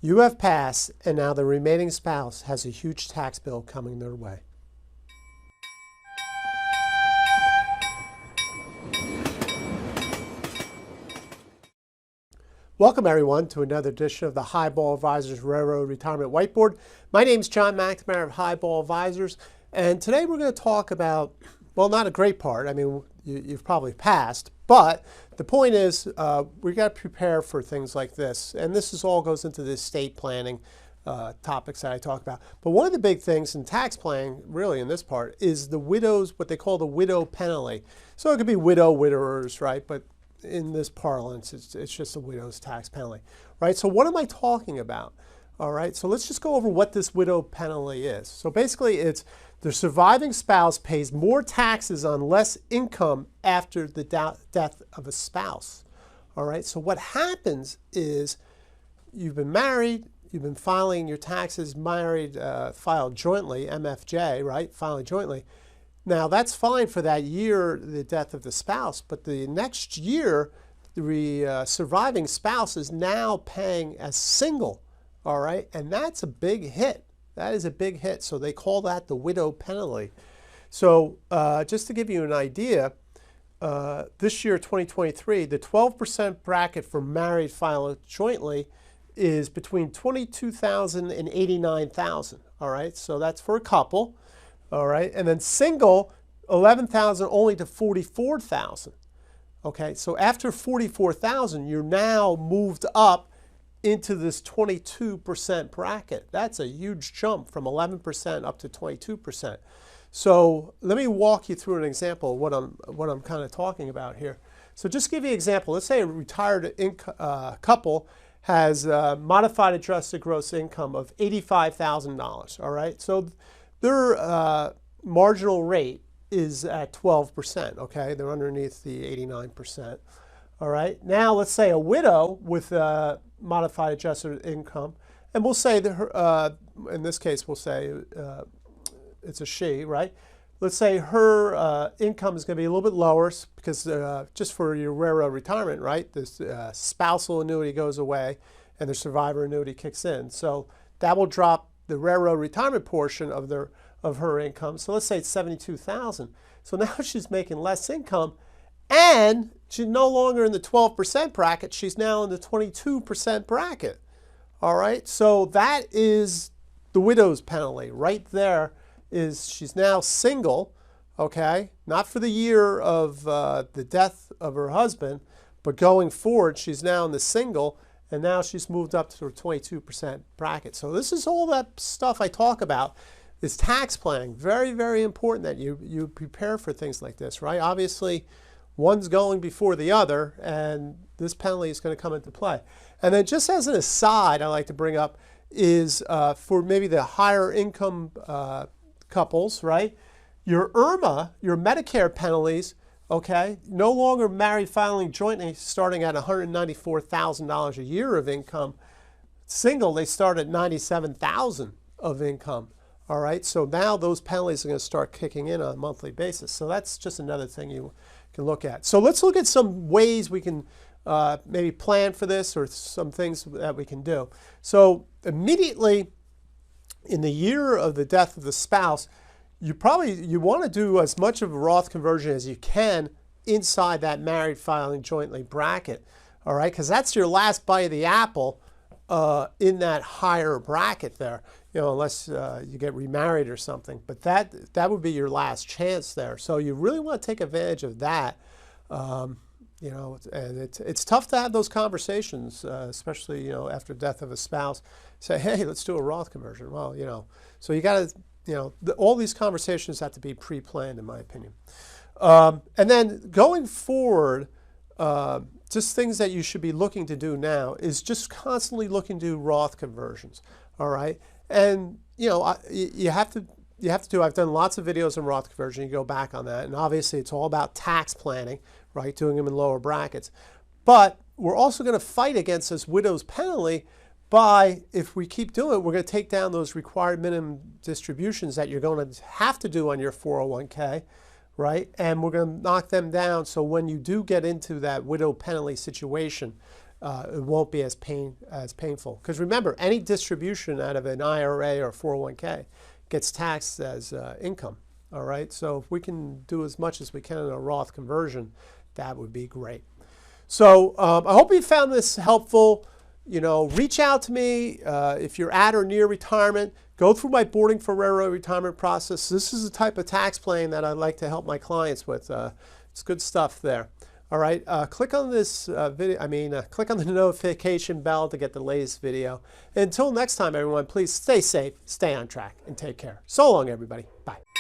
You have passed, and now the remaining spouse has a huge tax bill coming their way. Welcome, everyone, to another edition of the Highball Advisors Railroad Retirement Whiteboard. My name is John McNamara of Highball Advisors, and today we're going to talk about, well, not a great part. I mean, you've probably passed, but the point is we got to prepare for things like this, and this all goes into the estate planning topics that I talk about. But one of the big things in tax planning, really in this part, is the widows, what they call the widow penalty. So it could be widow, widowers, right? But in this parlance, it's just a widow's tax penalty, right? So what am I talking about? All right, so let's just go over what this widow penalty is. So basically, it's the surviving spouse pays more taxes on less income after the death of a spouse. All right, so what happens is you've been married, you've been filing your taxes, married, filed jointly, MFJ, right? Filing jointly. Now, that's fine for that year, the death of the spouse, but the next year, the surviving spouse is now paying as single, all right? And that's a big hit. That is a big hit. So they call that the widow penalty. So just to give you an idea, this year, 2023, the 12% bracket for married filed jointly is between $22,000 and $89,000, all right? So that's for a couple. All right, and then single, 11,000 only to 44,000. Okay, so after 44,000, you're now moved up into this 22% bracket. That's a huge jump from 11% up to 22%. So let me walk you through an example of what I'm kind of talking about here. So just to give you an example, let's say a retired couple has modified adjusted gross income of $85,000. All right, so their marginal rate is at 12%, okay? They're underneath the 89%, all right? Now, let's say a widow with modified adjusted income, and we'll say that her, in this case, we'll say it's a she, right? Let's say her income is going to be a little bit lower because just for your railroad retirement, right? This spousal annuity goes away and the survivor annuity kicks in. So that will drop the railroad retirement portion of her income. So let's say it's $72,000. So now she's making less income, and she's no longer in the 12% bracket. She's now in the 22% bracket. All right. So that is the widow's penalty right there. Is she's now single, okay? Not for the year of the death of her husband, but going forward, she's now in the single. And now she's moved up to her 22% bracket. So this is all that stuff I talk about is tax planning. Very, very important that you prepare for things like this, right? Obviously, one's going before the other, and this penalty is going to come into play. And then just as an aside, I like to bring up is for maybe the higher income couples, right? Your IRMA, your Medicare penalties, okay, no longer married filing jointly starting at $194,000 a year of income. Single, they start at $97,000 of income. All right, so now those penalties are going to start kicking in on a monthly basis. So that's just another thing you can look at. So let's look at some ways we can maybe plan for this or some things that we can do. So immediately in the year of the death of the spouse, you want to do as much of a Roth conversion as you can inside that married filing jointly bracket, all right? Because that's your last bite of the apple in that higher bracket there, you know, unless you get remarried or something. But that would be your last chance there. So you really want to take advantage of that, you know. And it's tough to have those conversations, especially, you know, after death of a spouse. Say, hey, let's do a Roth conversion. Well, you know, so you got to. You know, all these conversations have to be pre-planned, in my opinion. And then going forward, just things that you should be looking to do now is just constantly looking to do Roth conversions. All right, and you know, you have to do. I've done lots of videos on Roth conversion. You go back on that, and obviously it's all about tax planning, right? Doing them in lower brackets. But we're also going to fight against this widow's penalty by, if we keep doing it, we're going to take down those required minimum distributions that you're going to have to do on your 401k, right? And we're going to knock them down so when you do get into that widow penalty situation, it won't be as painful. Because remember, any distribution out of an IRA or 401k gets taxed as income. All right, so if we can do as much as we can in a Roth conversion, that would be great. So I hope you found this helpful. Reach out to me if you're at or near retirement. Go through my Boarding for Railroad retirement process. This is the type of tax planning that I like to help my clients with. It's good stuff there. All right, click on this video. Click on the notification bell to get the latest video. Until next time, everyone, please stay safe, stay on track, and take care. So long, everybody. Bye.